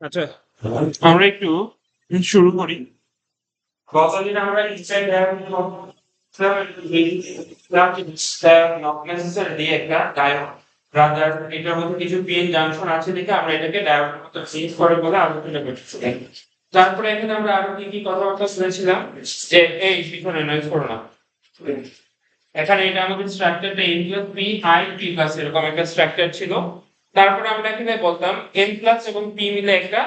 আচ্ছা, আমরা একটু শুরু করি। গতদিন আমরা ইনসাইড একটা ডায়োড রাদার এটার মধ্যে কিছু পিএন জাংশন আছে দেখে আমরা এটাকে ডায়োডের মতো চেঞ্জ করে বলে আলোচনা করতেছিলাম। তারপরে এখানে আমরা আরো কি কি কথাবার্তা শুনেছিলাম যে এই পিছনে নয়েজ করো না। এখানে এটা আমাদের স্ট্রাকচারটা n plus p i p plus এরকম একটা স্ট্রাকচার ছিল। তারপরে আমরা এখানে বলতাম n প্লাস এবং p মিলে একটা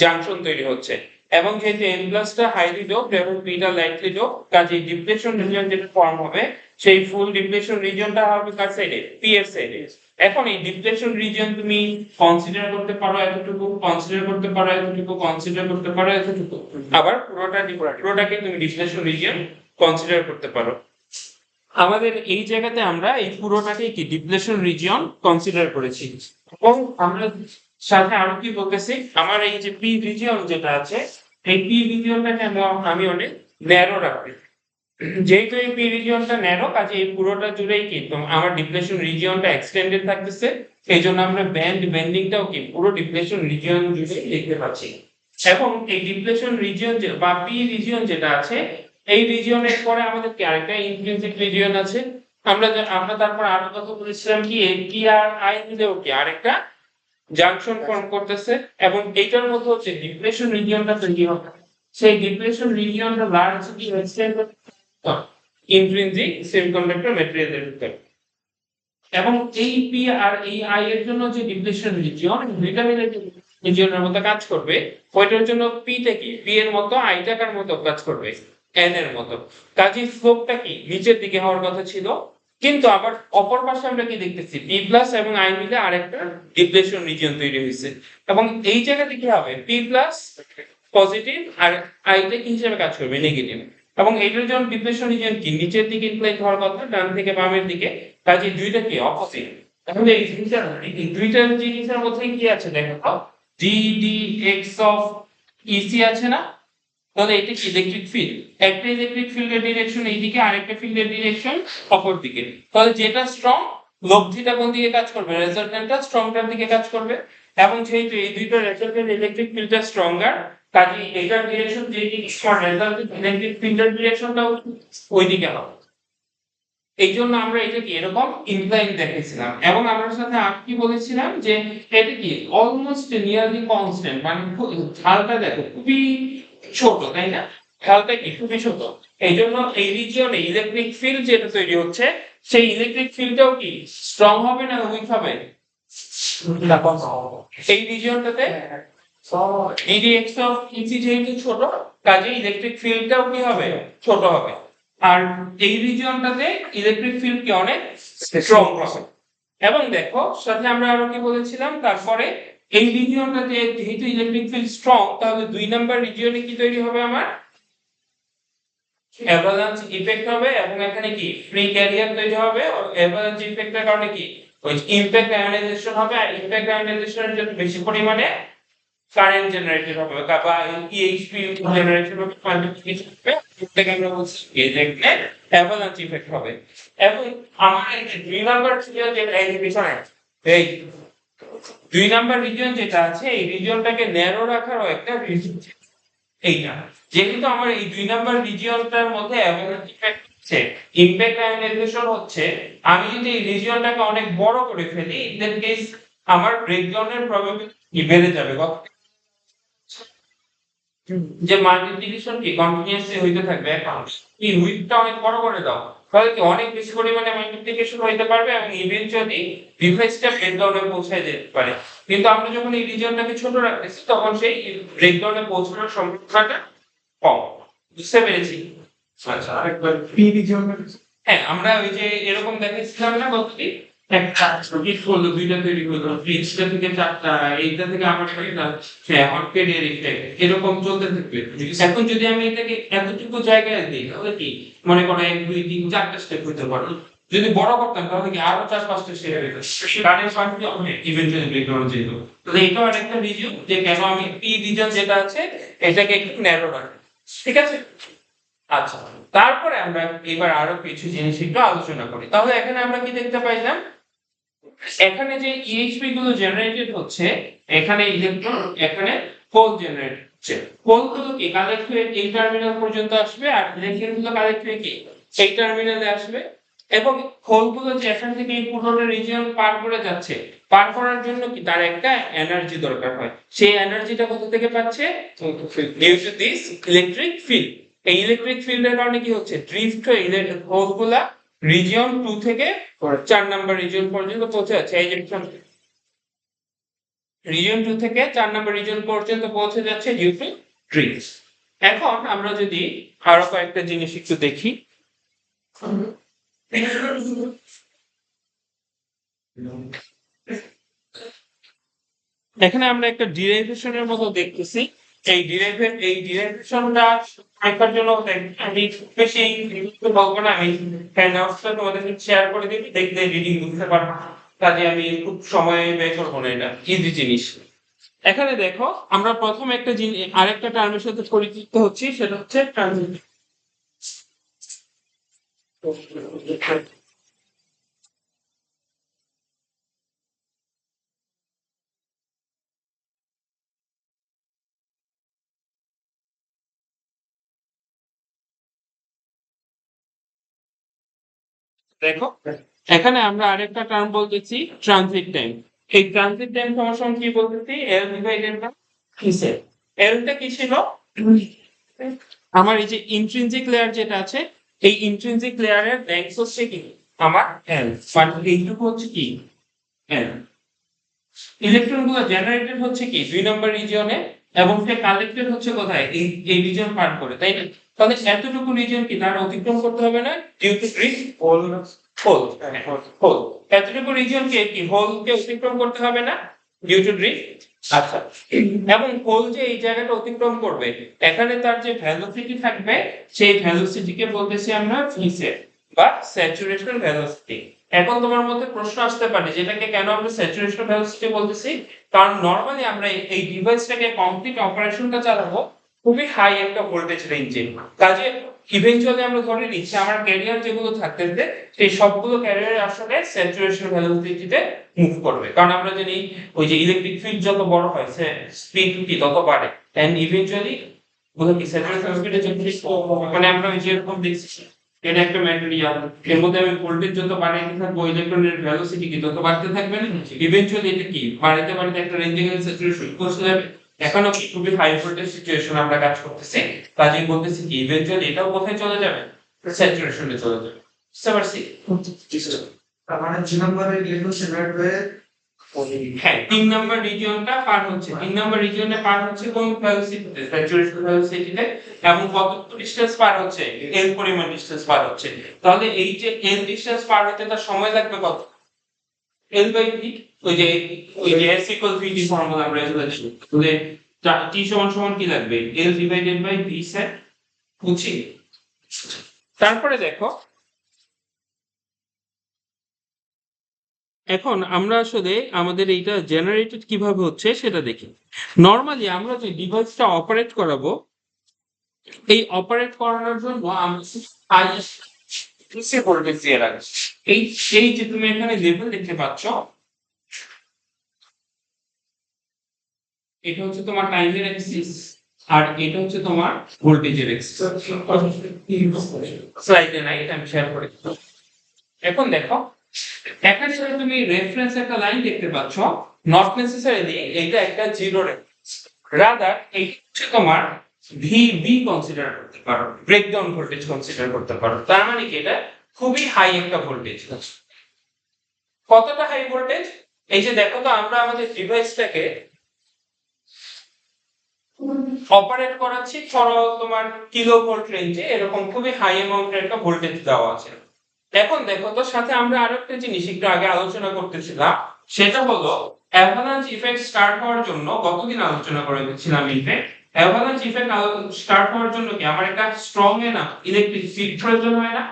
জাংশন তৈরি হচ্ছে এবং যেহেতু n প্লাসটা হাইলি ডোপড এবং p টা লাইটলি ডোপড কাজেই ডিপ্লেশন রিজিয়ন যেটা ফর্ম হবে সেই ফুল ডিপ্লেশন রিজিয়নটা হবে কার সাইডে p এর সাইডে। এখন এই ডিপ্লেশন রিজিয়ন তুমি কনসিডার করতে পারো এতটুকু, কনসিডার করতে পারো এতটুকু, কনসিডার করতে পারো এতটুকু, আবার পুরোটাকে তুমি ডিপ্লেশন রিজিয়ন কনসিডার করতে পারো। আমাদের এই জায়গাতে আমরা এই পুরোটাকে কি ডিপ্লেশন রিজিয়ন কনসিডার করেছি এবং আমরা সাথে আরো কি বলতেছি আমার এই যে পি রিজিয়ন যেটা আছে এই পি রিজিয়নটাকে আমি অনেক ন্যারো রাখবো। যেহেতু এই পি রিজিয়নটা ন্যারো কাজে এই পুরোটা জুড়েই কি আমার ডিপ্লেশন রিজিয়নটা এক্সটেন্ডেড থাকতেছে, এই জন্য আমরা বেন্ডিংটাও কি পুরো ডিপ্লেশন রিজিয়ন জুড়ে দেখতে পাচ্ছি। এবং এই ডিপ্লেশন রিজিয়ন যে বা পি রিজিয়ন যেটা আছে এই রিজিয়নের পরে আমাদের কি আরেকটা ইন্ট্রিনসিক রিজিয়ন আছে। আমরা তারপর আরো কথা বলেছিলাম কি এই পি আর আই মিলেও কি আরেকটা জাংশন ফর্ম করতেছে এবং এইটার মধ্যে হচ্ছে ডিপ্লেশন রিজিয়নটা তৈরি হবে। সেই ডিপ্লেশন রিজিয়নটা লার্জলি এক্সটেন্ড ইন্ট্রিনসিক সেমিকন্ডাক্টর ম্যাটেরিয়ালের ভিতরে। এবং এই পি আর এই আই এর জন্য যে ডিপ্লেশন রিজিয়ন দুইটা মিলে যে রিজিয়নের মতো কাজ করবে ওইটার জন্য পি তে কি পি এর মতো আই টাকার মতো কাজ করবে এন এর মতো। কাজে স্লোপটা কি নিচের দিকে হওয়ার কথা ছিল, কিন্তু আবার অপর পাশে আমরা কি দেখতেছি পি প্লাস এবং আই মিলে আরেকটা ডিপ্লেশন রিজিয়ন তৈরি হয়েছে এবং এই জায়গাতে কি হবে পি প্লাস পজিটিভ আর আইটা কি হিসেবে কাজ করবে নেগেটিভ। এবং এইটার জন্য ডিপ্লেশন রিজিয়ন কি নিচের দিকে ইনক্লাইন হওয়ার কথা, ডান থেকে বামের দিকে, কাজে দুইটা কি অপোজিট। তাহলে এই দুইটা জিনিসের মধ্যে কি আছে দেখো D D x of EC আছে না, তাহলে এটা কি ইলেকট্রিক ফিল্ড, একটা ইলেকট্রিক ফিল্ডের ডিরেকশন এইদিকে আরেকটা ফিল্ডের ডিরেকশন অপর দিকে। তাহলে যেটা স্ট্রং লব্ধিটা কোন দিকে কাজ করবে রেজাল্টেন্টটা স্ট্রংটার দিকে কাজ করবে এবং যেহেতু এই দুইটা রেজাল্টেন্ট ইলেকট্রিক ফিল্ডটা স্ট্রঙ্গার কাজে এটার ডিরেকশন যে রেজাল্টেন্ট ইলেকট্রিক ফিল্ডের ডিরেকশনটাও ওইদিকে হবে। এই জন্য আমরা এটা কি এরকম ইনক্লাইন দেখেছিলাম এবং আমরা সাথে আর কি বলেছিলাম যে এটা কি অলমোস্ট নিয়ারলি কনস্ট্যান্ট মানে ঢালটা দেখো খুবই ছোট তাই না, ঢালটা কি খুবই ছোট। এই জন্য এই রিজিয়নে ইলেকট্রিক ফিল্ড যেটা তৈরি হচ্ছে সেই ইলেকট্রিক ফিল্ডটাও কি স্ট্রং হবে না উইক হবে এই রিজিয়নটাতে ডিডিএক্স অফ ইসি যেহেতু ছোট কাজে ইলেকট্রিক ফিল্ডটাও কি হবে ছোট হবে আর এই রিজিয়নটাতে ইলেকট্রিক ফিল্ড কি অনেক স্ট্রং হবে। এবং দেখো সাথে আমরা আরো কি বলেছিলাম তারপরে এই রিজিয়নটাতে যেহেতু ইলেকট্রিক ফিল্ড স্ট্রং তাহলে 2 নাম্বার রিজিয়নে কি তৈরি হবে আমার অ্যাভালাঞ্চ ইফেক্ট হবে এবং এখানে কি ফ্রি ক্যারিয়ার তৈরি হবে। অ্যাভালাঞ্চ ইফেক্টের কারণে কি ওই ইমপ্যাক্ট আয়োনাইজেশন হবে আর ইমপ্যাক্ট আয়োনাইজেশনের জন্য বেশি পরিমাণে কারেন্ট জেনারেটেড হবে বা ইএইচপি জেনারেশন হবে কোয়ান্টিফিকেশন হবে এটাকে আমরা বলছি এজেক্টে অ্যাভালাঞ্চ ইফেক্ট হবে। এবং আমার এই 2 নাম্বার রিজিয়ন যেটা এই পিছনে এই 2 নাম্বার রিজিয়ন যেটা আছে এই রিজিয়নটাকে ন্যারো রাখারও একটা রিজন এইটা যেহেতু আমার এই 2 নাম্বার রিজিয়নটার মধ্যে অ্যাভালাঞ্চ ইফেক্ট হচ্ছে ইমপ্যাক্ট আয়োনাইজেশন হচ্ছে, আমি যদি এই রিজিয়নটাকে অনেক বড় করে ফেলি ইন দ্যাট কেস আমার ব্রেকডাউনের প্রবাবিলিটি বেড়ে যাবে যে মাল্টিপ্লিকেশন কি কন্টিনিউয়াসলি হইতে থাকবে। এখন এই উইথটা অনেক বড় করে দাও তাহলে কি অনেক বেশি পরিমাণে মাল্টিপ্লিকেশন হইতে পারবে এবং ইভেন্চুয়ালি ডিভাইসটা ব্রেকডাউনে পৌঁছায় যেতে পারে। কিন্তু আমরা যখন এই রিজিয়নটাকে ছোট রাখতেছি তখন সেই ব্রেকডাউনে পৌঁছানোর সম্ভাবনাটা কম। বুঝতে পেরেছি? আচ্ছা আরেকবার পি রিজিয়ন হ্যাঁ আমরা ওই যে এরকম দেখাচ্ছিলাম না গতদিন একটা গিফট করলো দুইটা তৈরি করলো ফ্রিজটা থেকে চারটা এইটা থেকে আমার একটা হটকেটের ইফেক্ট এরকম চলতে থাকবে। এখন যদি আমি এটাকে এতটুকু জায়গায় দিই তাহলে কি মনে করো 1 2 3 4টা স্টেপ হইতে পারে, যদি বড় করতাম তাহলে কি আরো 4 5টা স্টেপ হইতো কারেন্ট পার্টি অনেক ইভেন্টুয়ালি ব্রেকডাউন যেত। তাহলে এটাও আরেকটা রিজন যে কেন আমি পি রিজন যেটা আছে এটাকে একটু ন্যারো রাখি। ঠিক আছে আচ্ছা তারপরে আমরা এবার আরো কিছু জিনিস একটু আলোচনা করি। তাহলে এখানে আমরা কি দেখতে পাইলাম এখানে যে ইএইচপি গুলো জেনারেটেড হচ্ছে এখানে ইলেকট্রন এখানে পোল জেনারেট হচ্ছে। পোল গুলো কি কালেক্ট হয়ে এই টার্মিনাল পর্যন্ত আসবে, আর ইলেকট্রন গুলো কালেক্ট হয়ে কি এই টার্মিনালে আসবে, এবং হোল গুলো যে এখান থেকে এই পুরোটা রিজিয়ন পার করে যাচ্ছে, পার করার জন্য কি তার একটা এনার্জি দরকার হয়। সেই এনার্জিটা কোথা থেকে পাচ্ছে? Due to this electric field. এই ইলেকট্রিক ফিল্ডের কারণে কি হচ্ছে, ড্রিফট হয়ে হোল গুলা রিজিয়ন 2 থেকে 4 নাম্বার রিজিয়ন পর্যন্ত পৌঁছে যাচ্ছে। এই যে রিজিয়ন 2 থেকে 4 নাম্বার রিজিয়ন পর্যন্ত পৌঁছে যাচ্ছে ডিউ টু ড্রিফট। এখন আমরা যদি আরো কয়েকটা জিনিস একটু দেখি, এখানে আমরা একটা ডিরাইভেশনের মতো দেখতেছি। এই ডিরাইভেশনটা পরীক্ষার জন্য আমি বেশি বলবো না, আমি হ্যান্ডআউটসটা তোমাদের সাথে শেয়ার করে দিবি, দেখলে রিডিং বুঝতে পারবো, কাজে আমি খুব সময় ব্যয় করবো না, এটা ইজি জিনিস। এখানে দেখো আমরা প্রথম একটা জিনিস আরেকটা টার্মের সাথে পরিচিত হচ্ছি, সেটা হচ্ছে ট্রানজিট। দেখো এখানে আমরা আরেকটা টার্ম বলতেছি ট্রানজিট টাইম। এই ট্রানজিট টাইম সমান কি বলতেছি, এল ডিভাইডেড বাই কিসের। এলটা কি ছিল, আমার এই যে ইন্ট্রিনজিক লেয়ার যেটা আছে, এই ইন্ট্রিনজিক লেয়ারের লেংথ হচ্ছে কি আমার এল, মানে এইটুকু হচ্ছে কি এল। ইলেকট্রন গুলো জেনারেটেড হচ্ছে কি 2 নম্বর রিজিয়নে, এবং সে কালেক্টেড হচ্ছে কোথায়, এই রিজিয়ন পার করে, তাই না? তাহলে এতটুকু রিজিয়ন কি তার অতিক্রম করতে হবে না, due to drift hole. Hole এতটুকু রিজিয়ন কে কি হোল কে অতিক্রম করতে হবে না, ডিউ টু ড্রিফট। আচ্ছা, এবং হোল যে এই জায়গাটা অতিক্রম করবে, এখানে তার যে ভেলোসিটি থাকবে, সেই ভেলোসিটিকে বলতেছি আমরা ভিসেট বা স্যাচুরেশন ভেলোসিটি। এখন তোমার মধ্যে প্রশ্ন আসতে পারে যেটাকে কেন আমরা স্যাচুরেশন ভেলোসিটি বলতেছি, কারণ নরমালি আমরা এই ডিভাইসটাকে কমপ্লিট অপারেশনটা চালাবো খুবই হাই একটা ভোল্টেজ রেঞ্জে, কাজে ইভেনচুয়ালি আমরা ধরে নিচ্ছি আমার ক্যারিয়ার যেগুলো থাকতেছে সেই সবগুলো ক্যারিয়ার আসলে স্যাচুরেশন ভেলোসিটিতে মুভ করবে, কারণ আমরা জানি ওই যে ইলেকট্রিক ফিল্ড যত বড় হয় স্পিড কি তত বাড়ে, এন্ড ইভেনচুয়ালি বুঝো কি স্যাচুরেশন ভেলোসিটি যত, মানে আমরা ওই যে এরকম দেখছি এটা একটা ম্যাটেরিয়াল, এর মধ্যে আমি ভোল্টেজ যত বাড়াইতে থাকবো ইলেকট্রনের ভেলোসিটি কি তত বাড়তে থাকবে না, ইভেনচুয়ালি এটা কি বাড়াইতে বাড়াইতে একটা রেঞ্জে গেলে স্যাচুরেশন পৌঁছে যাবে। এখনো কি খুবই হাই ভোল্টেজ সিচুয়েশন আমরা কাজ করতেছি, কাজেই বলতেছি কি ইভেনচুয়ালি এটাও কোথায় চলে যাবে, স্যাচুরেশনে চলে যাবে। বুঝতে পারছি? তার মানে 2 নম্বরের ইলেকট্রন জেনারেট হয়ে হ্যাঁ 3 নাম্বার রিজিয়নটা পার হচ্ছে, 3 নাম্বার রিজিয়নে পার হচ্ছে কোন ভেলোসিটিতে, স্যাচুরেশন ভেলোসিটিতে, এবং কত ডিসটেন্স পার হচ্ছে, এল পরিমাণ ডিসটেন্স পার হচ্ছে। তাহলে এই যে এল ডিসটেন্স পার হতে তার সময় লাগবে কত, এল বাই ভি। ওই যে S equal V T formula আমরা এসেছি, তাহলে টি সমান সমান কি লাগবে, L divided by V sir, বুঝছি। তারপরে দেখো এখন আমরা আসলে আমাদের এইটা জেনারেটেড কিভাবে হচ্ছে সেটা দেখি। নরমালি আমরা যে ডিভাইসটা অপারেট করাবো, এই অপারেট করানোর জন্য আমরা ডিসি ভোল্টেজ দিয়ে রাখবো। এই যে তুমি এখানে লেভেল দেখতে পাচ্ছ, এটা হচ্ছে তোমার টাইমের অ্যাক্সিস, আর এটা হচ্ছে তোমার ভোল্টেজের অ্যাক্সিস। স্লাইডে নাই, এটা আমি শেয়ার করে দিচ্ছি। এখন দেখো এখানে যদি তুমি রেফারেন্স একটা লাইন দেখতে পাচ্ছ, নট নেসেসারিলি এটা একটা জিরো রেফারেন্স, রাদার এইটা হচ্ছে তোমার ভিবি কনসিডার করতে পারো, ব্রেকডাউন ভোল্টেজ কনসিডার করতে পারো। তার মানে কি এটা খুবই হাই একটা ভোল্টেজ। কতটা হাই ভোল্টেজ, এই যে দেখো তো আমরা আমাদের ডিভাইসটাকে অপারেট করাচ্ছি ধরো তোমার কিলো ভোল্ট রেঞ্জে, এরকম খুবই হাই অ্যামাউন্টের একটা ভোল্টেজ দেওয়া আছে। এখন দেখো তো সাথে আমরা আরো একটা জিনিস একটু আগে আলোচনা করতেছিলাম, সেটা হলো অ্যাভালাঞ্চ ইফেক্ট স্টার্ট হওয়ার জন্য, গতদিন আলোচনা করেছিলাম ইফেক্ট, অ্যাভালাঞ্চ ইফেক্ট স্টার্ট হওয়ার জন্য কি আমার একটা স্ট্রং এনাফ ইলেকট্রিক ফিল্ড প্রয়োজন হয় না,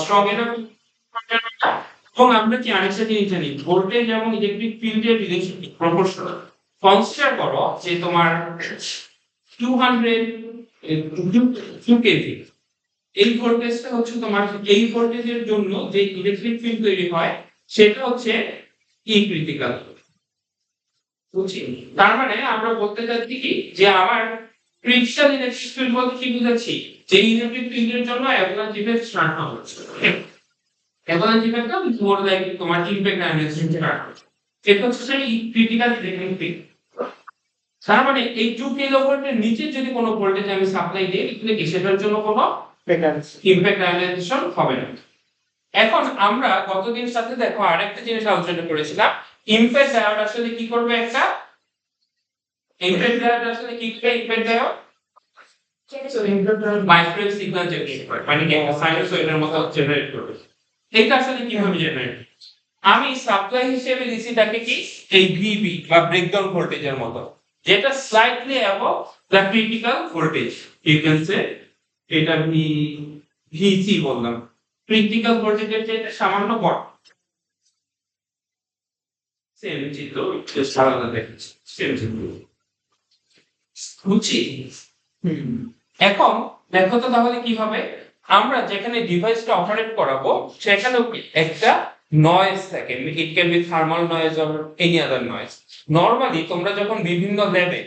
স্ট্রং এনাফ। এবং আমরা কি আরেকটা জিনিস জানি, ভোল্টেজ এবং ইলেকট্রিক ফিল্ডের রিলেশনশিপ প্রপোর্শনাল। কনসিডার করো যে তোমার 200 কেভি, এই ভোল্টেজটা হচ্ছে তোমার, এই ভোল্টেজের জন্য যে ইলেকট্রিক ফিল্ড তৈরি হয় সেটা হচ্ছে ই ক্রিটিক্যাল। বুঝছি। তার মানে আমরা বলতে চাচ্ছি কি যে আমার ক্রিস্টাল ইলেকট্রিক ফিল্ড বলতে কি বুঝাচ্ছি, যে ইলেকট্রিক ফিল্ডের জন্য অ্যাভালাঞ্চ ইফেক্ট স্টার্ট হচ্ছে। অ্যাভালাঞ্চ ইফেক্টটা মোর লাইক তোমার ইমপ্যাক্ট অ্যানালাইসিস স্টার্ট হচ্ছে। এটা হচ্ছে সেই ক্রিটিক্যাল ইলেকট্রিক ফিল্ড। তার মানে এই 2 কিলোভোল্টের নিচে যদি কোনো ভোল্টেজ আমি সাপ্লাই দিই তাহলে কি সেটার জন্য কোনো ইমপ্যাক্ট অ্যানালাইসিস হবে না। এখন আমরা গতদিন সাথে দেখো আরেকটা জিনিস আলোচনা করেছিলাম, ইমপ্যাক্ট ডায়োড আসলে কি করবে, একটা ইমপ্যাক্ট ডায়োড আসলে কি করবে, impact diode microwave signal generate করে, মানে কি একটা সাইনোসয়েডের মতো জেনারেট করবে। এটা আসলে কিভাবে জেনারেট, আমি সাপ্লাই হিসেবে দিছি তাকে কি এই ভিবি বা ব্রেকডাউন ভোল্টেজের মতো, যেটা slightly above the critical voltage. You can say এটা ভিসি বললাম, ক্রিটিক্যাল ভোল্টেজের চেয়ে সামান্য বড়। সেম চিত্র জাস্ট আলাদা দেখাচ্ছি, সেম চিত্র বুঝছি। এখন দেখো তো তাহলে কি হবে, আমরা যেখানে ডিভাইসটা অপারেট করাবো সেখানেও একটা নয়েজ থাকে, it can be thermal noise or any other noise. Normally তোমরা যখন বিভিন্ন ল্যাবে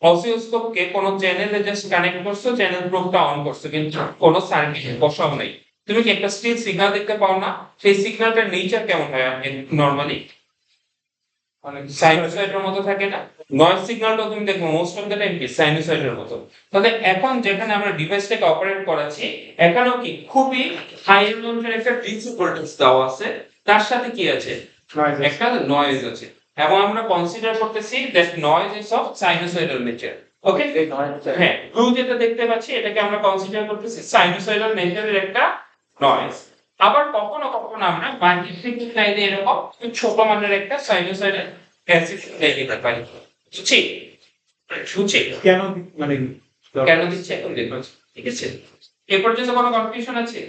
অসিলোস্কোপকে কোনো চ্যানেলে জাস্ট কানেক্ট করছো, চ্যানেল প্রোবটা অন করছো, কিন্তু কোনো সার্কিট বসাও নাই, তুমি কি একটা স্টিল সিগন্যাল দেখতে পাও না? সেই সিগন্যালটার নেচার কেমন হয় নরমালি? সাইনোসয়েডের মতো থাকে না? নয়েজ সিগন্যালটা তুমি দেখো মোস্ট অফ দ্য টাইম কি সাইনোসয়েডের মতো। তাহলে এখন যেখানে আমরা ডিভাইসটাকে অপারেট করাচ্ছি এখানেও কি খুবই হাই ভোল্টেজের একটা ডিসি ভোল্টেজ দেওয়া আছে, তার সাথে কি আছে, একটা নয়েজ আছে, এবং আমরা কনসিডার করতেছি that noise is of sinusoidal nature. Okay, হ্যাঁ, ব্লু যেটা দেখতে পাচ্ছি এটাকে আমরা কনসিডার করতেছি সাইনোসয়েডাল নেচারের একটা নয়েজ। আবার কখনো কখনো আমরা বাইরের সাইডে এরকম ছোট মানের একটা সাইনোসয়েডাল প্যাসিভ দিতে পারি। বুঝছি বুঝছি কেন মানে কেন দিচ্ছি এখন দেখো, ঠিক আছে? এ পর্যন্ত কোনো কনফিউশন আছে?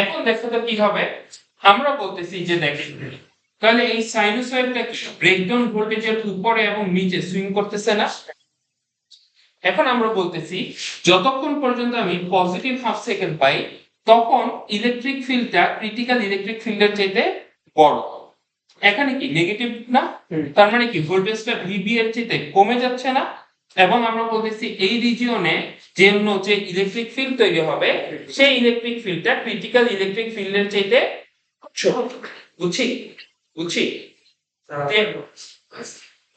এখন দেখো তো কি হবে, আমরা বলতেছি যে দেখেন তাহলে এই সাইনোসয়েডটা কি ব্রেকডাউন ভোল্টেজের উপরে এবং নিচে সুইং করতেছে না? এখন আমরা বলতেছি যতক্ষণ পর্যন্ত আমি পজিটিভ হাফ সেকেন্ড পাই তখন ইলেকট্রিক ফিল্ডটা ক্রিটিক্যাল ইলেকট্রিক ফিল্ডের চাইতে বড়। এখানে কি নেগেটিভ না, তার মানে কি ভোল্টেজটা ভিবি এর চাইতে কমে যাচ্ছে না, এবং আমরা বলতেছি এই রিজিয়নে যে ইলেকট্রিক ফিল্ড তৈরি হবে সেই ইলেকট্রিক ফিল্ডটা ক্রিটিক্যাল ইলেকট্রিক ফিল্ডের চাইতে ছোট। বুঝছি বুঝছি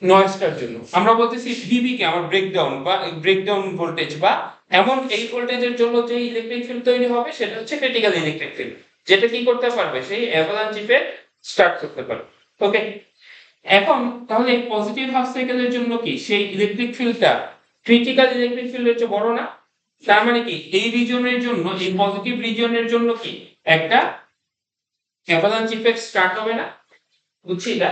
নয়েজটার জন্য আমরা বলতেছি ভিবি কে আমার ব্রেকডাউন ভোল্টেজ বা এমন এই ভোল্টেজের জন্য যে ইলেকট্রিক ফিল্ড তৈরি হবে সেটা হচ্ছে ক্রিটিক্যাল ইলেকট্রিক ফিল্ড, যেটা কি করতে পারবে সেই অ্যাভালাঞ্চ ইফেক্ট স্টার্ট করতে পারবে। ওকে, এখন তাহলে এই পজিটিভ হাফ সাইকেলের জন্য কি সেই ইলেকট্রিক ফিল্ডটা ক্রিটিক্যাল ইলেকট্রিক ফিল্ডের চেয়ে বড় না? তার মানে কি এই রিজিয়নের জন্য, এই পজিটিভ রিজিয়নের জন্য কি একটা অ্যাভালাঞ্চ ইফেক্ট স্টার্ট হবে না? বুঝছি না?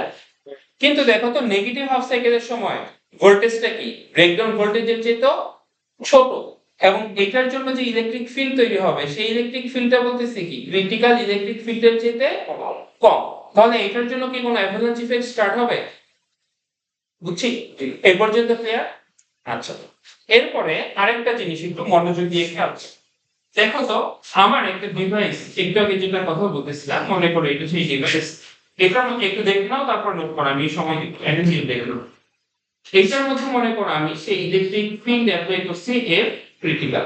কিন্তু দেখো তো নেগেটিভ হাফ সাইকেলের সময় ভোল্টেজটা কি ব্রেকডাউন ভোল্টেজের চেয়ে তো ছোট, এবং এটার জন্য যে ইলেকট্রিক ফিল্ড তৈরি হবে সেই ইলেকট্রিক ফিল্ডটা বলতেছে কি ক্রিটিক্যাল ইলেকট্রিক ফিল্ডের চেয়ে কম। তাহলে এটার জন্য কি কোনো অ্যাভালাঞ্চ ইফেক্ট স্টার্ট হবে? বুঝছি এই পর্যন্ত ক্লিয়ার? আচ্ছা, এরপরে আরেকটা জিনিস একটু মনোযোগ দিয়ে খেয়াল করো। দেখো তো আমার একটা ডিভাইস, একটু আগে যেটা কথা বলতেছিলাম মনে করো এটা সেই ডিভাইস, এটার মধ্যে একটু দেখে নাও তারপর নোট করো, আমি সময় এনার্জি দেখে নেব। এটার মধ্যে মনে করো আমি সেই ইলেকট্রিক ফিল্ড অ্যাপ্লাই করছি এফ ক্রিটিক্যাল।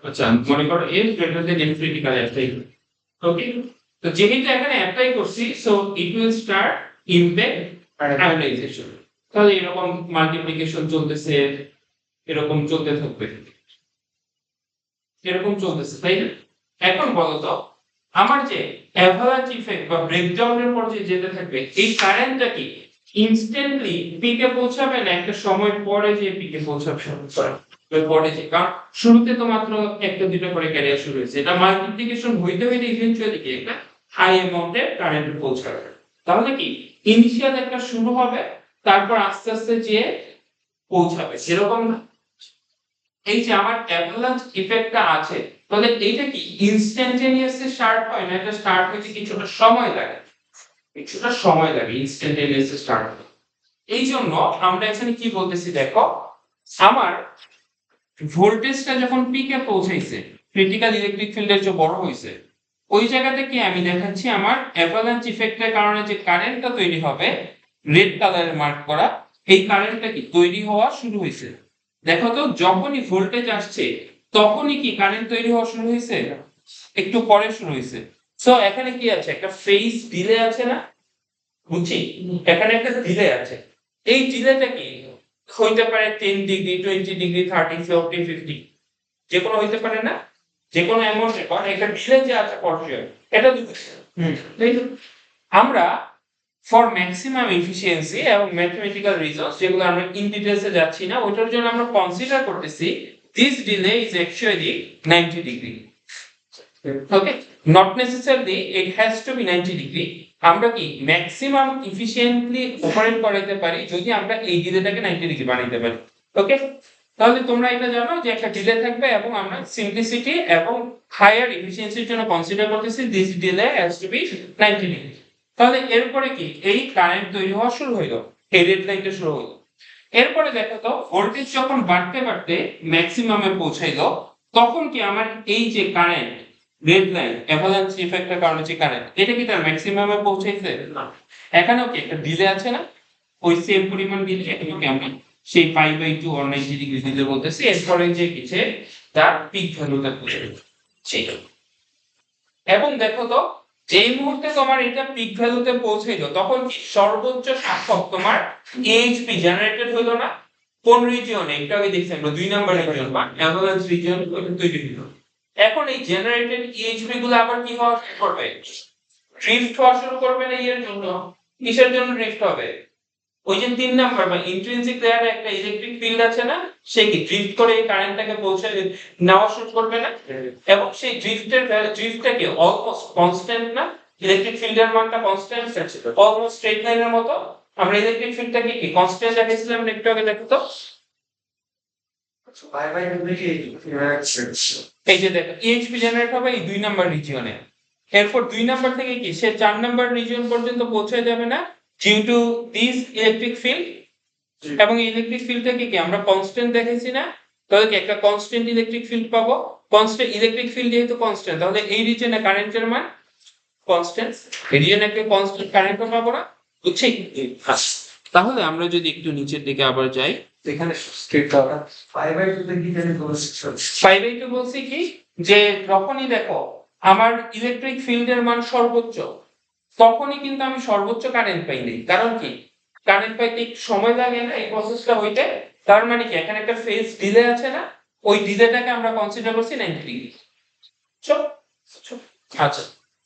আচ্ছা, মনে করো F greater then F critical apply. Okay, তো যেহেতু এখানে অ্যাপ্লাই করছি so it will start impact analysation. তাহলে এরকম মাল্টিপ্লিকেশন চলতেছে, এরকম চলতে থাকবে, এরকম চলতেছে, তাই না? এখন বলো তো আমার যে অ্যাভালাঞ্চ ইফেক্ট বা ব্রেকডাউনের পর্যায়ে যেতে থাকবে এই কারেন্টটা কি ইনস্ট্যান্টলি পিকে পৌঁছাবে না একটা সময় পরে যে পিকে পৌঁছাবে? পরে যে, কারণ শুরুতে তো মাত্র একটা দুটো করে ক্যারিয়ার শুরু হয়েছে, এটা মাল্টিপ্লিকেশন হইতে হইতে ইভেন্চুয়ালি কি একটা হাই অ্যামাউন্টের কারেন্ট পৌঁছাবে। তাহলে কি ইনিশিয়াল একটা শুরু হবে তারপর আস্তে আস্তে যে পৌঁছাবে, সেরকম না? এই যে আমার অ্যাভালাঞ্চ ইফেক্টটা আছে তাহলে এইটা কি ইনস্ট্যান্টেনিয়াসলি স্টার্ট হয় না, এটা স্টার্ট হইতে কিছুটা সময় লাগে, ইনস্ট্যান্টেনিয়াসলি স্টার্ট হয়। এই জন্য আমরা এখানে কি বলতেছি দেখো, আমার ভোল্টেজটা যখন পিকে পৌঁছাইছে ক্রিটিক্যাল ইলেকট্রিক ফিল্ডের যে বড় হইছে ওই জায়গাতে কি আমি দেখাচ্ছি আমার অ্যাভালাঞ্চ ইফেক্টের কারণে যে কারেন্টটা তৈরি হবে রেড কালারে মার্ক করা, এই কারেন্টটা কি তৈরি হওয়া শুরু হয়েছে। দেখো তো যখনই ভোল্টেজ আসছে তখনই কি কারেন্ট তৈরি হওয়া শুরু হয়েছে, একটু পরে শুরু হয়েছে। সো এখানে কি আছে, একটা ফেজ ডিলে আছে না, বুঝছি এখানে একটা ডিলে আছে। এই ডিলেটা কি হইতে পারে 10 ডিগ্রি, 20 ডিগ্রি, 30, 40, 50, যে কোনো হইতে পারে না, যে কোনো অ্যামাউন্ট, কারণ একটা ডিলে যে আছে পর্যায়ে এটা তাই তো? আমরা ফর ম্যাক্সিমাম এফিসিয়েন্সি এবং ম্যাথমেটিক্যাল রিজনস, যেগুলো আমরা ইন ডিটেইলসে যাচ্ছি না, ওইটার জন্য আমরা কনসিডার করতেছি this delay is actually 90 degree. Okay, not necessarily it has to be 90 degree. আমরা কি ম্যাক্সিমাম এফিশিয়েন্টলি অপারেট করাইতে পারি যদি আমরা এই ডিলেটাকে 90 ডিগ্রি বানাইতে পারি। ওকে, তাহলে তোমরা এটা জানো যে একটা ডিলে থাকবে এবং আমরা সিম্পলিসিটি এবং হায়ার এফিসিয়েন্সির জন্য কনসিডার করতেছি this delay has to be 90 degree. তাহলে এরপরে কি এই কারেন্ট তৈরি হওয়া শুরু হইলো, এই রেড লাইনটা শুরু হইলো। এরপরে দেখো তো ভোল্টেজ যখন বাড়তে বাড়তে ম্যাক্সিমামে পৌঁছাইলো, তখন কি আমার এই যে কারেন্ট রেড লাইন অ্যাভালাঞ্চ ইফেক্টের কারণে যে কারেন্ট, এটা কি তার ম্যাক্সিমামে পৌঁছাইছে না, এখানেও কি একটা ডিলে আছে না, ওই সেম পরিমাণ ডিলে এখানেও আমরা সেই π/2 অর 90 ডিগ্রি ডিলে বলতেছি। এরপরে যে কিছু তার পিক ভ্যালুটা খুঁজে সেই। এবং দেখো তো যেই মুহূর্তে তোমার এটা পিক ভ্যালুতে পৌঁছাইলো তখন কি সর্বোচ্চ সংখ্যক তোমার এইচপি জেনারেটেড হলো না, কোন রিজিয়নে, একটু আগে দেখছি আমরা 2 নাম্বার রিজিয়ন বা অ্যাভালাঞ্চ রিজিয়ন তৈরি হলো। এখন এই জেনারেটেড ইএইচপি গুলো আবার কি হওয়া শুরু করবে, ড্রিফট হওয়া শুরু করবে না। এর জন্য কিসের জন্য ড্রিফট হবে, ওই যে 3 নাম্বার বা ইন্ট্রিনসিক লেয়ারে একটা ইলেকট্রিক ফিল্ড আছে না, সে কি ড্রিফট করে এই কারেন্টটাকে পৌঁছে নেওয়া শুরু করবে না। এবং সেই ড্রিফটটা কি অলমোস্ট কনস্ট্যান্ট না, ইলেকট্রিক ফিল্ডের মানটা কনস্ট্যান্ট অলমোস্ট স্ট্রেট লাইনের মতো। আমরা ইলেকট্রিক ফিল্ডটাকে কি কনস্ট্যান্ট দেখাইছিলাম একটু আগে, দেখো তো এই যে দেখো ইএইচপি জেনারেট হবে এই 2 নাম্বার রিজিয়নে। এরপর 2 নাম্বার থেকে কি সে 4 নাম্বার রিজিয়ন পর্যন্ত পৌঁছে যাবে না due to this electric field. এবং এই ইলেকট্রিক ফিল্ডটাকে কি আমরা কনস্ট্যান্ট দেখাইছি না, তাহলে কি একটা কনস্ট্যান্ট ইলেকট্রিক ফিল্ড পাবো। কনস্ট্যান্ট ইলেকট্রিক ফিল্ড যেহেতু কনস্ট্যান্ট, তাহলে এই রিজিয়নে কারেন্টের মান কনস্ট্যান্ট, এই রিজিয়নে একটা কনস্ট্যান্ট কারেন্ট পাবো না, বুঝছি। তাহলে আমরা যদি একটু নিচের দিকে আবার যাই, এখানে স্ট্রেট দাও 5/2 তে কি জানি বলেছে 5/2 বলছি কি যে যখনই দেখো আমার ইলেকট্রিক ফিল্ডের মান সর্বোচ্চ, তখনই কিন্তু আমি সর্বোচ্চ কারেন্ট পাই নাই। কারণ কি কারেন্ট পাইতে একটু সময় লাগে না এই প্রসেসটা হইতে। তার মানে কি এখানে একটা ফেজ ডিলে আছে না, ওই ডিলেটাকে আমরা কনসিডার করছি 90 ডিগ্রি। আচ্ছা,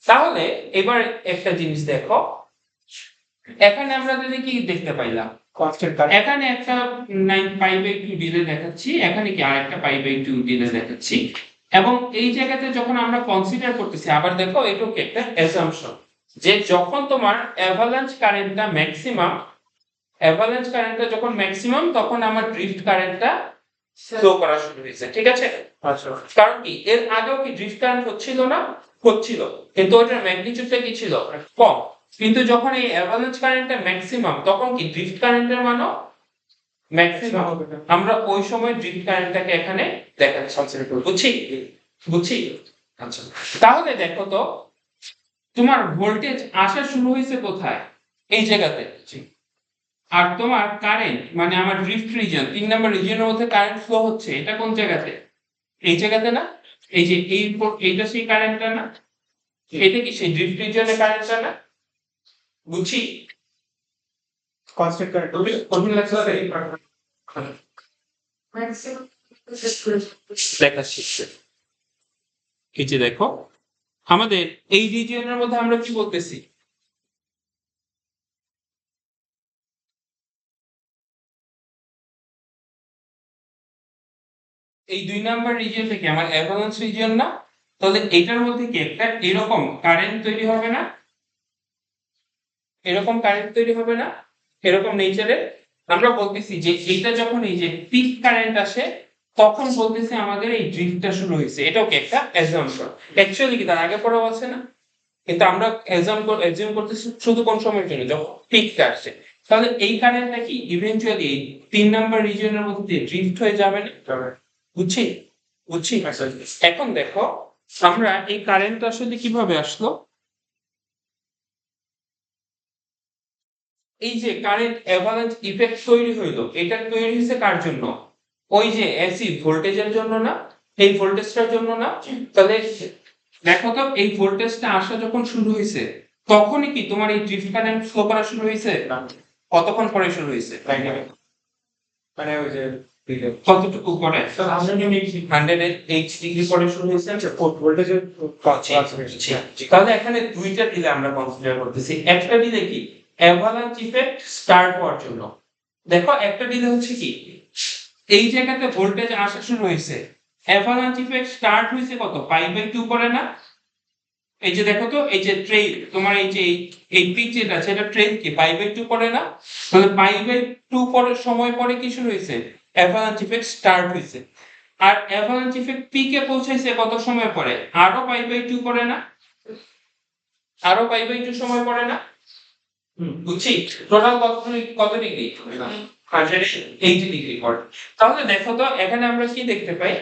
তাহলে এবার একটা জিনিস দেখো, এখানে আমরা যদি কি দেখতে পাইলাম, কনস্ট্যান্ট কারেন্ট এখানে একটা 9π/2 ডিলে দেখাচ্ছি, এখানে কি আরেকটা π/2 ডিলে দেখাচ্ছি। এবং এই জায়গাতে যখন আমরা কনসিডার করতেছি, আবার দেখো এটা কি একটা অ্যাসাম্পশন যে যখন তোমার অ্যাভালাঞ্চ কারেন্টটা যখন ম্যাক্সিমাম তখন আমার ড্রিফট কারেন্টটা ফ্লো করা শুরু হয়েছে, ঠিক আছে। আচ্ছা কারণ কি এর আগেও কি ড্রিফট কারেন্ট হচ্ছিল না, হচ্ছিল, কিন্তু ওটার ম্যাগনিটিউডটা কি ছিল কম। কিন্তু যখন এই অ্যাভালাঞ্চ কারেন্টটা ম্যাক্সিমাম তখন কি ড্রিফট কারেন্টের মানও ম্যাক্সিমাম। আমরা ওই সময় ড্রিফট কারেন্টটাকে এখানে দেখাচ্ছি, বুঝছি। আচ্ছা, তাহলে দেখো তো তোমার ভোল্টেজ আসা শুরু হয়েছে কোথায়, এই জায়গাতে। আর তোমার কারেন্ট মানে আমার ড্রিফট রিজিয়ন 3 নাম্বার রিজিয়নের মধ্যে কারেন্ট ফ্লো হচ্ছে, এটা কোন জায়গাতে, এই জায়গাতে না। এই যে এইটা সেই কারেন্টটা না, এটা কি সেই ড্রিফট রিজিয়নের কারেন্টটা না, বুঝছি। কনস্ট্যান্ট কারেন্ট কঠিন লাগছে লেখা শিখছে। এই যে দেখো আমাদের এই রিজিয়নের মধ্যে আমরা কি বলতেছি, এই 2 নাম্বার রিজিয়ন থেকে আমার অ্যাভালাঞ্চ রিজিয়ন না, তাহলে এটার মধ্যে কি একটা এরকম কারেন্ট তৈরি হবে না, এরকম কারেন্ট তৈরি হবে না, এরকম নেচারে। আমরা বলতেছি যে এটা যখন এই যে পিক কারেন্ট আসে তখন বলতেছি আমাদের এই ড্রিফটটা শুরু হয়েছে। এটাও কি একটা অ্যাজাম্পশন, অ্যাকচুয়ালি কি তার আগে পরেও আছে না, কিন্তু আমরা অ্যাজিউম করতেছি শুধু কোন সময়ের জন্য, যখন পিকটা আসছে। তাহলে এই কারেন্টটা কি ইভেন্চুয়ালি এই 3 নাম্বার রিজিয়নের মধ্যে ড্রিফট হয়ে যাবে না, বুঝছি। এখন দেখো আমরা এই কারেন্ট আসলে কিভাবে আসলো, এই যে কারেন্ট অ্যাভালাঞ্চ ইফেক্ট তৈরি হইলো, এটা তৈরি হয়েছে কার জন্য? ওই যে এসি ভোল্টেজের জন্য না, এই ভোল্টেজটার জন্য না। তাহলে দেখো তো এই ভোল্টেজটা আসা যখন শুরু হয়েছে তখনই কি তোমার এই ড্রিফট কারেন্ট ফ্লো করা শুরু হয়েছে? কতক্ষণ পরে শুরু হয়েছে? মানে ওই যে কতটুকু পরে? 108 ডিগ্রি পরে শুরু হয়েছে। ভোল্টেজের তাহলে এখানে দুইটা ডিলে আমরা কনসিডার করতেছি। একটা ডিলে কি অ্যাভালাঞ্চ ইফেক্ট স্টার্ট হওয়ার জন্য। দেখো একটা ডিলে হচ্ছে কি এই জায়গাতে ভোল্টেজ আসা শুরু হয়েছে, অ্যাভালাঞ্চ ইফেক্ট স্টার্ট হয়েছে কত π/2 পরে না? এই যে দেখো তো এই যে ট্রেইল তোমার এই যে এই পিক যেটা আছে এটা ট্রেইল কি π/2 পরে না? তাহলে π/2 পরে সময় পরে কি শুরু হয়েছে? অ্যাভালাঞ্চ ইফেক্ট স্টার্ট হয়েছে। আর অ্যাভালাঞ্চ ইফেক্ট পিকে পৌঁছাইছে কত সময় পরে? আরো π/2 পরে না? আরো π/2 সময় পরে না? বুঝছি টোটাল কত ডিগ্রি? 180 ডিগ্রি পরে। তাহলে দেখো তো এখানে আমরা কি দেখতে পাই,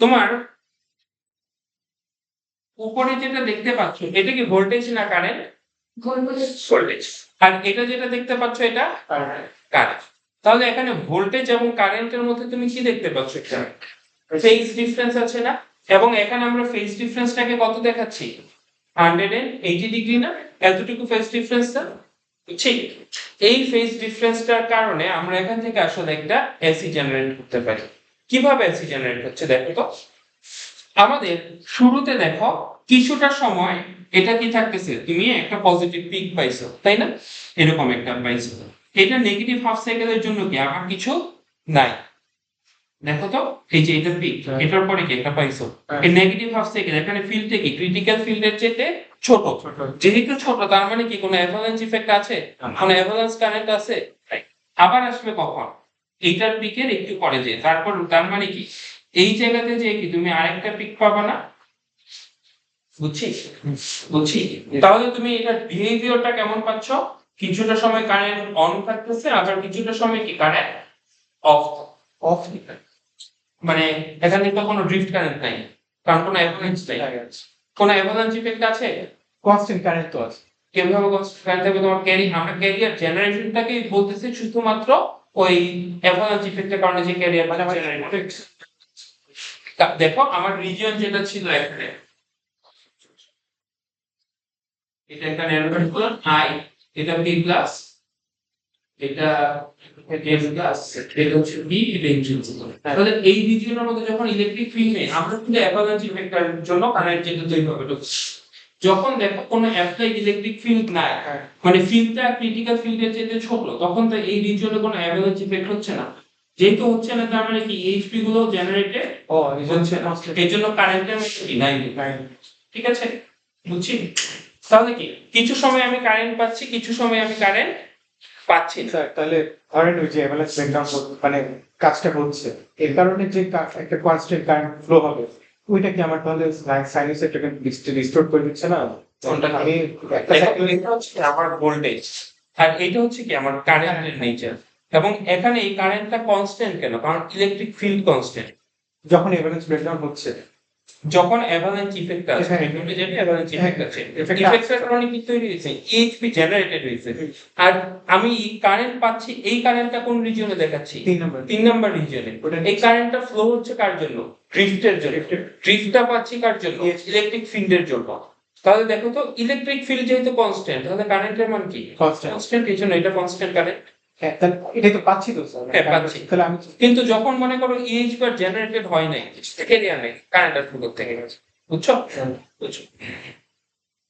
তোমার উপরে যেটা দেখতে পাচ্ছ এটা কি ভোল্টেজ না কারেন্ট? ভোল্টেজ। আর এটা যেটা দেখতে পাচ্ছ এটা কারেন্ট। তাহলে এখানে ভোল্টেজ এবং কারেন্টের মধ্যে তুমি কি দেখতে পাচ্ছ? একটা ফেজ ডিফারেন্স আছে না? এবং এখানে আমরা ফেজ ডিফারেন্সটাকে কত দেখাচ্ছি? 180 ডিগ্রি না? এতটুকু ফেজ ডিফারেন্স না? বুঝছি এই ফেজ ডিফারেন্সটার কারণে আমরা এখান থেকে আসলে একটা এসি জেনারেট করতে পারি। কিভাবে এসি জেনারেট হচ্ছে দেখো তো, আমাদের শুরুতে দেখো কিছুটা সময় এটা কি থাকতেছে, তুমি একটা পজিটিভ পিক পাইছো তাই না, এরকম একটা পাইছো। এটা নেগেটিভ হাফ সাইকেলের জন্য কি আবার কিছু নাই। দেখো তো এই যে এটা পিক, এটার পরে কি একটা পাইছো। এই নেগেটিভ হাফ সাইকেল এখানে ফিল্ডটা কি ক্রিটিক্যাল ফিল্ডের চেয়ে ছোট। যেহেতু ছোট তার মানে কি কোনো অ্যাভালাঞ্চ ইফেক্ট আছে? কোনো অ্যাভালাঞ্চ কারেন্ট আছে? আবার আসবে কখন? এইটার পিকের একটু পরে যে তারপর তার মানে কি এই জায়গাতে যে কি তুমি আরেকটা পিক পাবা না? বুঝছি তাহলে তুমি এটার বিহেভিয়ারটা কেমন পাচ্ছ? কিছুটা সময় কারেন্ট অন থাকতেছে আবার কিছুটা সময় কি কারেন্ট অফ। অফ মানে এখানে তো কোনো ড্রিফট কারেন্ট নাই, কারণ কোনো অ্যাভালাঞ্চ নাই। কোনো অ্যাভালাঞ্চ ইফেক্ট আছে? কনস্ট্যান্ট কারেন্ট তো আছে। কিভাবে কনস্ট্যান্ট কারেন্ট থাকবে? তোমার আমরা ক্যারিয়ার জেনারেশনটাকে বলতেছি শুধুমাত্র ওই অ্যাভালাঞ্চ ইফেক্টের কারণে যে ক্যারিয়ার মানে দেখো আমার রিজিয়ন যেটা ছিল এখানে, এটা একটা ন্যানোপার্টিকুলার আই, এটা পি প্লাস, এটা এস প্লাস, এটা হচ্ছে বি, এটা ইনজিন। তাহলে এই রিজিয়নের মধ্যে যখন ইলেকট্রিক ফিল্ড নেই আমরা কিন্তু অ্যাভালাঞ্চ ইফেক্টের জন্য কারেন্ট যেটা তৈরি হবে। যখন দেখো কোনো অ্যাপ্লাইড ইলেকট্রিক ফিল্ড নাই, মানে ফিল্ডটা ক্রিটিক্যাল ফিল্ডের চেয়ে ছোট, তখন তো এই রিজিয়নে কোনো অ্যাভালাঞ্চ ইফেক্ট হচ্ছে না। যেহেতু হচ্ছে না তার মানে কি এইচপি গুলো জেনারেটেড হচ্ছে না, এর জন্য কারেন্টের নাই। ঠিক আছে বুঝছি। তাহলে কি কিছু সময় আমি কারেন্ট পাচ্ছি, কিছু সময় আমি কারেন্ট পাচ্ছি না। স্যার তাহলে ধরেন ওই যে অ্যাভালাঞ্চ ব্রেকডাউন মানে কাজটা হচ্ছে এর কারণে যে একটা কনস্ট্যান্ট কারেন্ট ফ্লো হবে ওইটা কি আমার তাহলে সাইনুসয়েডটাকে ডিস্টোর্ট করে দিচ্ছে না? কোনটা? আমি একটা সাইকেল এটা হচ্ছে আমার ভোল্টেজ আর এটা হচ্ছে কি আমার কারেন্টের নেচার। এবং এখানে এই কারেন্টটা কনস্ট্যান্ট কেন? কারণ ইলেকট্রিক ফিল্ড কনস্ট্যান্ট। যখন অ্যাভালাঞ্চ ব্রেকডাউন হচ্ছে, যখন অ্যাভালাঞ্চ ইফেক্ট আছে, মেমরি যেটা অ্যাভালাঞ্চ ইফেক্ট আছে, ইফেক্টের কারণে কি তৈরি হয়েছে? এইচপি জেনারেটেড হয়েছে। আর আমি কারেন্ট পাচ্ছি, এই কারেন্টটা কোন রিজিয়নে দেখাচ্ছি? 3 নাম্বার রিজিয়নে। এই কারেন্টটা ফ্লো হচ্ছে কার জন্য? ড্রিফটের জন্য। ড্রিফটটা পাচ্ছি কার জন্য? ইলেকট্রিক ফিল্ডের জন্য। তাহলে দেখো তো ইলেকট্রিক ফিল্ড যেহেতু কনস্ট্যান্ট তাহলে কারেন্টের মান কি? কনস্ট্যান্ট। এই জন্য এটা কনস্ট্যান্ট কারেন্ট। এটাই তো পাচ্ছি তো স্যার। হ্যাঁ পাচ্ছি। তাহলে আমি কিন্তু যখন মনে করো ইএইচ বার জেনারেটেড হয় নাই, ক্যারিয়ার নেই, কারেন্ট আর ফ্লো থেকে গেছে। বুঝছো? বুঝছো।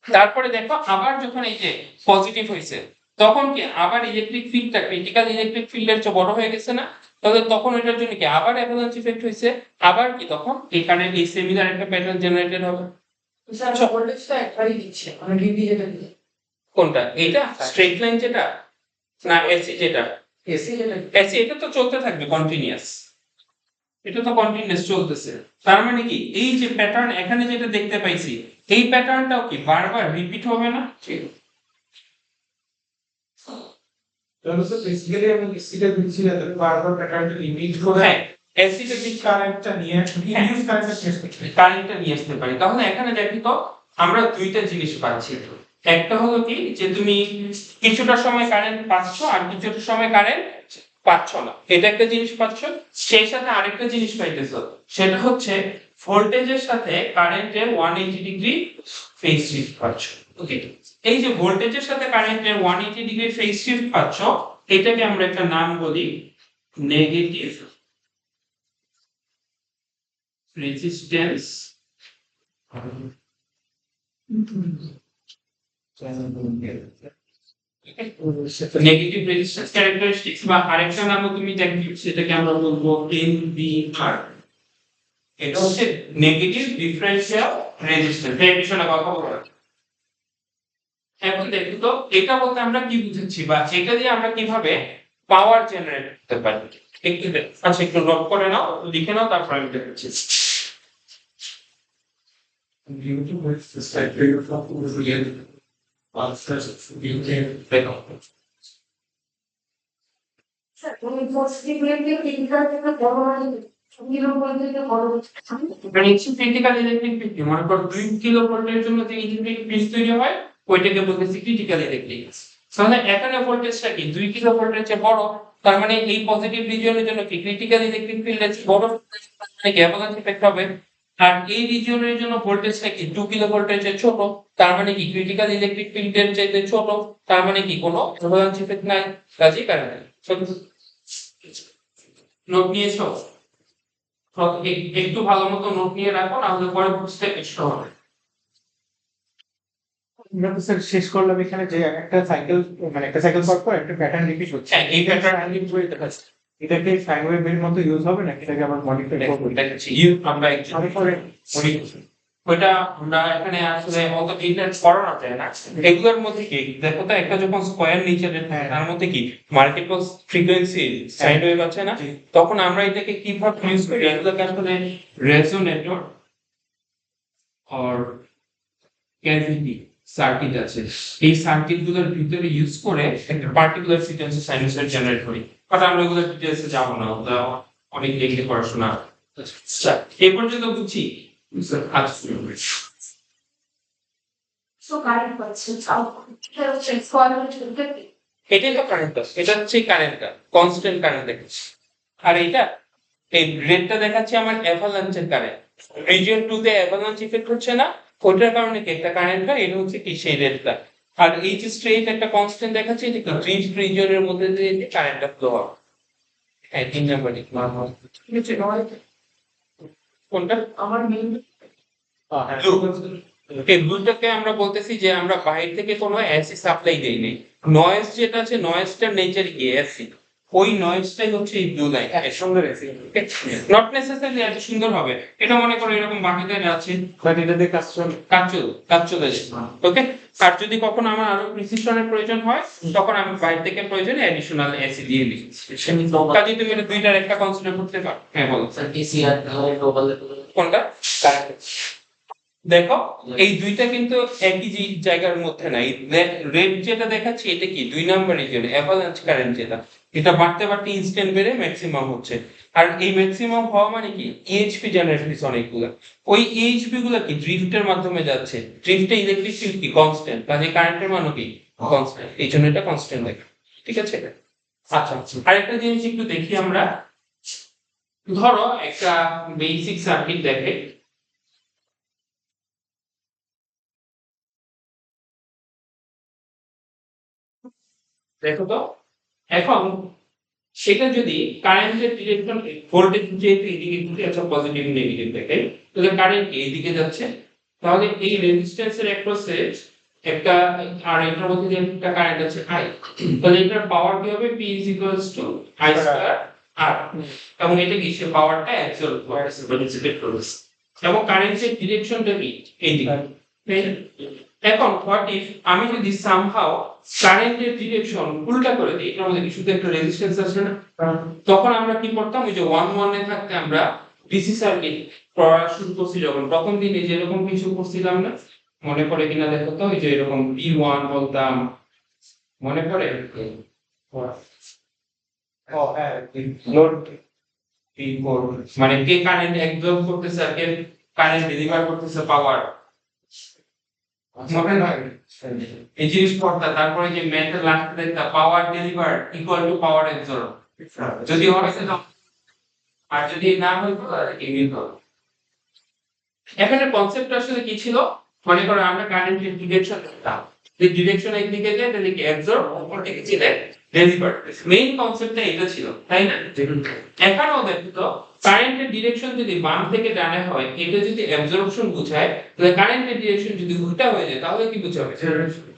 তারপরে দেখো আবার যখন এই যে পজিটিভ হয়েছে তখন কি আবার ইলেকট্রিক ফিল্ডটা ক্রিটিক্যাল ইলেকট্রিক ফিল্ডের চেয়ে বড় হয়ে গেছে না? তাহলে তখন এটার জন্য কি আবার অ্যাভালাঞ্চ ইফেক্ট হয়েছে, আবার কি তখন এখানে এই সিমিলার একটা প্যাটার্ন জেনারেটেড হবে। স্যার ভোল্টেজটা একবারই দিচ্ছে মানে ডিপি যেটা দিচ্ছে কোনটা? এটা স্ট্রেট লাইন যেটা না এসি যেটা? এসি যেটা এসি এটা তো চলতে থাকবে কন্টিনিউয়াস, এটা তো কন্টিনিউয়াস চলতেছে। তার মানে কি এই যে প্যাটার্ন এখানে যেটা দেখতে পাইছি এই প্যাটার্নটাও কি বারবার রিপিট হবে না? তাহলে তো বেসিক্যালি আমি এসিটা দিচ্ছি না তাহলে বারবার প্যাটার্নটা রিপিট করে হ্যাঁ এসিটা দিক কারেন্টটা নিয়ে ইনডিউস কারেন্টটা শেষ করতে কারেন্টটা নিয়ে আসতে পারি। তাহলে এখানে দেখি তো আমরা দুইটা জিনিস পাচ্ছি। একটা হলো কি যে তুমি কিছুটা সময় কারেন্ট পাচ্ছ আর কিছুটা সময় কারেন্ট পাচ্ছ না, এটা একটা জিনিস পাচ্ছ। সেই সাথে আরেকটা জিনিস পাইতেছো, সেটা হচ্ছে ভোল্টেজের সাথে কারেন্টের 180 ডিগ্রি ফেজ শিফট পাচ্ছ। ওকে, এই যে ভোল্টেজের সাথে কারেন্টের 180 ডিগ্রি ফেজ শিফট পাচ্ছ, এটাকে আমরা একটা নাম বলি negative resistance negative resistance characteristics, বা আরেকটা নামও তুমি দেখবে, সেটাকে আমরা বলবো NBR। এটা হচ্ছে নেগেটিভ ডিফারেন্সিয়াল রেজিস্ট্যান্স। এই বিষয়ে কথা বলবো। এখন দেখো তো এটা বলতে আমরা কি বুঝাচ্ছি, বা এটা দিয়ে আমরা কিভাবে পাওয়ার জেনারেট করতে পারি। আচ্ছা একটু নোট করে নাও, লিখে নাও, তারপর আমি দেখাচ্ছি। তুমি পজিটিভলি ক্রিটিক্যাল থেকে বড় মানে কিলো পর্যন্ত বড় ক্রিটিক্যাল ইলেকট্রিক ফিল্ড, মনে করো 2 কিলো ভোল্টের জন্য যে ইলেকট্রিক ফিল্ড তৈরি হয় ওইটাকে বলতেছি ক্রিটিক্যাল ইলেকট্রিক। তাহলে এখানে ভোল্টেজটা কি 2 কিলো ভোল্টের চেয়ে বড়, তার মানে এই পজিটিভ রিজিয়নের জন্য কি ক্রিটিক্যাল ইলেকট্রিক ফিল্ডের চেয়ে বড়, মানে গ্যাভালান্স ইফেক্ট হবে। আর এই রিজিয়নের জন্য ভোল্টেজটা কি 2 কিলো ভোল্টের চেয়ে ছোট, তার মানে কি ক্রিটিক্যাল ইলেকট্রিক ফিল্ডের চাইতে ছোট, তার মানে কি কোনো গ্যাভালান্স ইফেক্ট নাই, কাজেই কারেন্ট নাই। নোট নিয়েছো? একটু ভালো মতো নোট নিয়ে রাখো, না হলে পরে বুঝতে কষ্ট হবে। আমরা তো স্যার শেষ করলাম এখানে যে একটা সাইকেল, মানে একটা সাইকেল পর একটা প্যাটার্ন রিপিট হচ্ছে। হ্যাঁ, এই প্যাটার্ন আমি বলে দেখাচ্ছি। এটাকে সাইন ওয়েভের মতো ইউজ হবে নাকি এটাকে আবার মডিফাই করব? দেখাচ্ছি আমরা আমি পরে ওইটা আমরা এখানে আসলে অত ডিটেইলস পড়ানো যায় না। এগুলোর মধ্যে কি দেখো তো, একটা যখন স্কয়ার নেচারের থাকে তার মধ্যে কি মাল্টিপল ফ্রিকোয়েন্সি সাইন ওয়েভ আছে না, তখন আমরা এটাকে কিভাবে ইউজ করি, এগুলোকে আসলে রেজোনেটর অর ক্যাভিটি সার্কিট আছে, এই সার্কিট গুলোর ভিতরে ইউজ করে একটা পার্টিকুলার ফ্রিকোয়েন্সি সাইনুসয়েড জেনারেট করি। বাট আমরা এগুলো ডিটেইলসে যাব না, ওটা অনেক লেগে পড়াশোনা। আচ্ছা এই পর্যন্ত বুঝছি। সো কারেন্ট পাচ্ছে এটা হচ্ছে স্কয়ার রুট এটাই তো কারেন্টটা, এটা হচ্ছে কারেন্টটা কনস্ট্যান্ট কারেন্ট দেখাচ্ছে। আর এইটা এই রেডটা দেখাচ্ছে আমার অ্যাভালাঞ্চের কারেন্ট। রিজিয়ন 2 তে অ্যাভালাঞ্চ ইফেক্ট হচ্ছে না, ওটার কারণে কি একটা কারেন্ট হয়, এটা হচ্ছে কি সেই রেডটা। আর এই যে স্ট্রেট একটা কনস্ট্যান্ট দেখাচ্ছে, এটা কি ড্রিফট রিজিয়নের মধ্যে দিয়ে কারেন্টটা ফ্লো হয়। হ্যাঁ 3 নাম্বারই ঠিক আছে। কোনটা? আমার মেইন এই ব্লুটাকে আমরা বলতেছি যে আমরা বাইরে থেকে কোনো এসি সাপ্লাই দেই নাই। নয়েজ যেটা আছে, নয়েজটার নেচার কি এসি, ওই নয়েজটাই হচ্ছে এই ব্লু লাইন। এক সুন্দর এসি, নট নেসেসারিলি এত সুন্দর হবে, এটা মনে করো এরকম বাকিতে আছে বাট এটা দিয়ে কাজ চলে। কাজ চলে যায়। ওকে, আর যদি কখনো আমার আরো প্রিসিশনের প্রয়োজন হয়, তখন আমি বাইরে থেকে প্রয়োজনে অ্যাডিশনাল এসি দিয়ে দিই। কাজে তুমি এটা দুইটার একটা কনসিডার করতে পারো। হ্যাঁ বলো কোনটা? দেখো এই দুইটা কিন্তু একই জায়গার মধ্যে নাই। রেড যেটা দেখাচ্ছি এটা কি 2 নাম্বার রিজিয়ন অ্যাভালাঞ্চ কারেন্ট, যেটা এটা বাড়তে বাড়তে ইনস্ট্যান্ট বেড়ে ম্যাক্সিমাম হচ্ছে। আর এই ম্যাক্সিমাম হওয়া মানে কি ইএইচপি জেনারেট হচ্ছে অনেকগুলো, ওই ইএইচপি গুলো কি ড্রিফটের মাধ্যমে যাচ্ছে। ড্রিফটে ইলেকট্রিক ফিল্ড কি কনস্ট্যান্ট, কাজে কারেন্টের মানও কি কনস্ট্যান্ট, এই জন্য এটা কনস্ট্যান্ট দেখা। ঠিক আছে। আচ্ছা আরেকটা জিনিস একটু দেখি আমরা, ধরো একটা বেসিক সার্কিট দেখে, দেখো তো এখন সেটা যদি কারেন্টের ডিরেকশন ভোল্টেজ যেহেতু এদিকে ঘুরে আছে পজিটিভ নেগেটিভ দেখে, তাহলে কারেন্ট এইদিকে যাচ্ছে, তাহলে এই রেজিস্ট্যান্সের অ্যাক্রসে একটা আর এটার মধ্যে যে একটা কারেন্ট আছে I, তাহলে এটার পাওয়ার কি হবে P I স্কয়ার R, এবং এটা কি সে পাওয়ারটা অ্যাবসর্ব করছে বা ডিসিপেট করছে, এবং কারেন্টের ডিরেকশনটা কি এইদিকে। এখন হোয়াট ইফ আমি যদি সামহাও কারেন্টের ডিরেকশন উল্টা করে দিই, এর মধ্যে কি শুধু একটা রেজিস্ট্যান্স আছে না, তখন আমরা কি করতাম, ওই যে 1 এ থাকতে আমরা ডিসি সার্কিট পড়া শুরু করছি যখন, প্রথম দিনে যেরকম কিছু করছিলাম না, মনে পড়ে কিনা দেখো তো, ওই যে এরকম P1 বলতাম, মনে পড়ে? ও হ্যাঁ, লোড P4 মানে কে কারেন্ট অ্যাবজর্ব করতেছে আর কে কারেন্ট ডেলিভার করতেছে পাওয়ার। মনে হয় এই জিনিস পড়তা, তারপরে যে ম্যাথের লাস্ট দেখতা power deliver equal to power absorb, যদি হয় তো, আর যদি না হইতো তাহলে কি হইতো। এখানে কনসেপ্ট আসলে কি ছিল, মনে করো আমরা কারেন্টের ডিরেকশন দেখতাম, যে ডিরেকশন একদিকে যায় তাহলে কি অ্যাবজর্ব, অপর দিকে ছিল ডেলিভার। মেইন কনসেপ্টটা এটা ছিল, তাই না? এখানেও দেখো তো কারেন্টের ডিরেকশন যদি বাম থেকে ডানে হয়, এটা যদি অ্যাবজর্পশন বোঝায়, তাহলে কারেন্টের ডিরেকশন যদি উল্টা হয়ে যায় তাহলে কি বোঝাবে?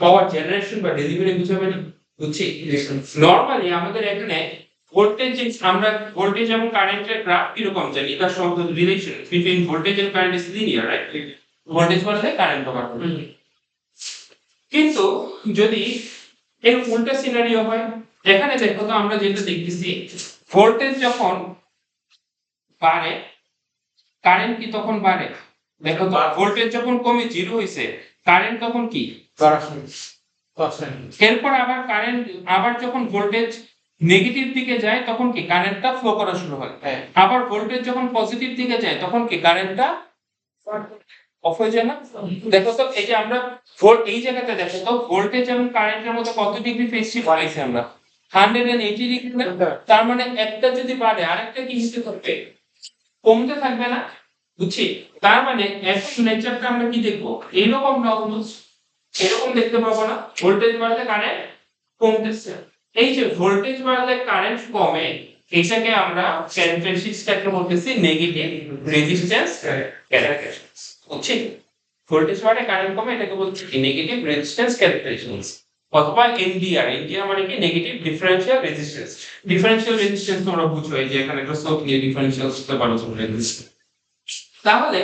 পাওয়ার জেনারেশন বা ডেলিভারি বোঝাবে না, বুঝছি? নরমালি আমাদের এখানে ভোল্টেজ, আমরা ভোল্টেজ এবং কারেন্টের গ্রাফ কিরকম জানি, তার সম্পর্ক relation between voltage and current is linear, right? Voltage বাড়লে কারেন্ট বাড়বে। কিন্তু যদি এর উল্টা সিনারিও হয়, এখানে দেখো তো আমরা যেটা দেখতেছি, ভোল্টেজ যখন বাড়ে কারেন্ট কি তখন বাড়ে? দেখো তো ভোল্টেজ যখন কমে জিরো হইছে, কারেন্ট তখন কি? এরপর আবার কারেন্ট, আবার যখন ভোল্টেজ নেগেটিভ দিকে যায় তখন কি কারেন্টটা ফ্লো করা শুরু হয়। আবার ভোল্টেজ যখন পজিটিভ দিকে যায় তখন কি কারেন্টটা অফ হয়ে যায় না? দেখো তো এই যে আমরা এই জায়গাতে দেখো তো ভোল্টেজ এবং কারেন্টের মধ্যে কত ডিগ্রি ফেজ শিফট পাইছি আমরা? 180 ডিগ্রি না? তার মানে একটা যদি বাড়ে আরেকটা কি হতে থাকবে? কমতে থাকবে না, বুঝছি? তার মানে এখন নেচারটা আমরা কি দেখবো, এইরকম না, অলমোস্ট এরকম দেখতে পাবো না। ভোল্টেজ বাড়লে কারেন্ট কমতেছে, এই যে ভোল্টেজ বাড়লে কারেন্ট কমে, এটাকে আমরা ক্যারেক্টারিস্টিক্সটাকে বলতেছি নেগেটিভ রেজিস্ট্যান্স ক্যারেক্টারিস্টিক্স, বুঝছি? ভোল্টেজ বাড়ে কারেন্ট কমে, এটাকে বলছি নেগেটিভ রেজিস্ট্যান্স ক্যারেক্টারিস্টিক্স, অথবা এনডিআর। এনডিআর মানে কি? Negative differential resistance. Differential resistance তোমরা বুঝো, এই যে এখানে একটা সোপ নিয়ে ডিফারেনশিয়াল করতে পারো তোমরা। তাহলে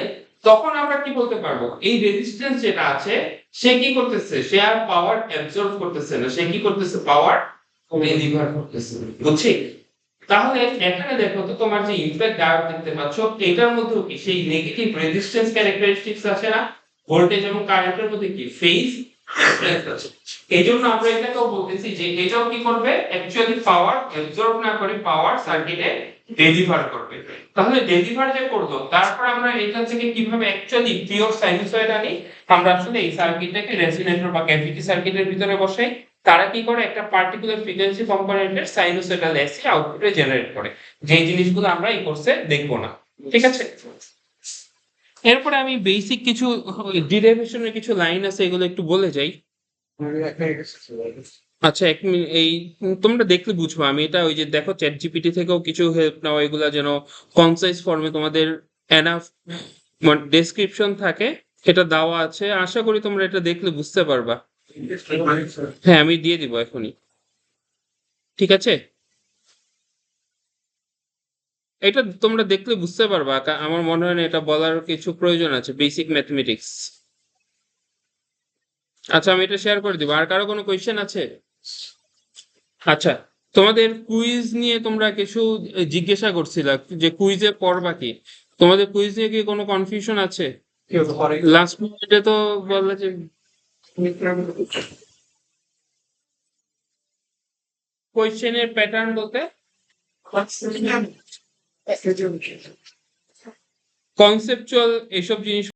তখন আমরা কি বলতে পারবো, এই রেজিস্ট্যান্স যেটা আছে সে কি করতেছে, সে আর পাওয়ার অ্যাবজর্ব করতেছে না, সে কি করতেছে, পাওয়ার ডেলিভার করতেছে, বুঝছি? তাহলে এখানে দেখো তো তোমার যে ইমপ্যাক্ট ডায়োড দেখতে পাচ্ছ, এটার মধ্যে কি সেই নেগেটিভ রেজিস্ট্যান্স ক্যারেক্টারিস্টিক্স আছে না? ভোল্টেজ এবং কারেন্টের মধ্যে কি ফেজ ডিফারেন্স আছে। এইজন্য আমরা এটাকেও বলতেছি যে এটাও কি করবে, অ্যাকচুয়ালি পাওয়ার অ্যাবজর্ব না করে পাওয়ার সার্কিটে ডেলিভার করবে। তাহলে ডেলিভার যে করলো, তারপর আমরা এটা থেকে কিভাবে অ্যাকচুয়ালি পিওর সাইনুসয়েড আনি? আমরা আসলে এই সার্কিটটাকে রেজোনেটর বা ক্যাভিটি সার্কিটের ভিতরে বসাই, তারা কি করে একটা পার্টিকুলার ফ্রিকোয়েন্সি কম্পোনেন্টের সাইনুসয়েডাল এসি আউটপুটে জেনারেট করে, যে জিনিসগুলো আমরা এই কোর্সে দেখব না, ঠিক আছে? এরপরে আমি বেসিক কিছু ডিরাইভেশনের কিছু লাইন আছে, এগুলো একটু বলে যাই। আচ্ছা, এক মিনিট, এই তোমরা দেখলে বুঝবো। আমি এটা ওই যে দেখো চ্যাট জিপিটি থেকেও কিছু হেল্প নাও, এগুলা যেন কনসাইজ ফর্মে তোমাদের এনাফ ডেসক্রিপশন থাকে, এটা দেওয়া আছে। আশা করি তোমরা এটা দেখলে বুঝতে পারবা। হ্যাঁ, আমি দিয়ে দিব এখনই, ঠিক আছে? এটা তোমরা দেখলে বুঝতে পারবা, আমার মনে হয় না এটা বলার কিছু প্রয়োজন আছে, বেসিক ম্যাথমেটিক্স। আচ্ছা, আমি এটা শেয়ার করে দিব। আর কারো কোনো কোয়েশ্চেন আছে? আচ্ছা, তোমাদের কুইজ নিয়ে তোমরা কিছু জিজ্ঞাসা করছিলা, যে কুইজে পড়বা কি? তোমাদের কুইজ নিয়ে কি কোনো কনফিউশন আছে? লাস্ট মিনিটে তো বললে যে কোয়েশ্চেনের প্যাটার্ন বলতে কনসেপচুয়াল এসব জিনিস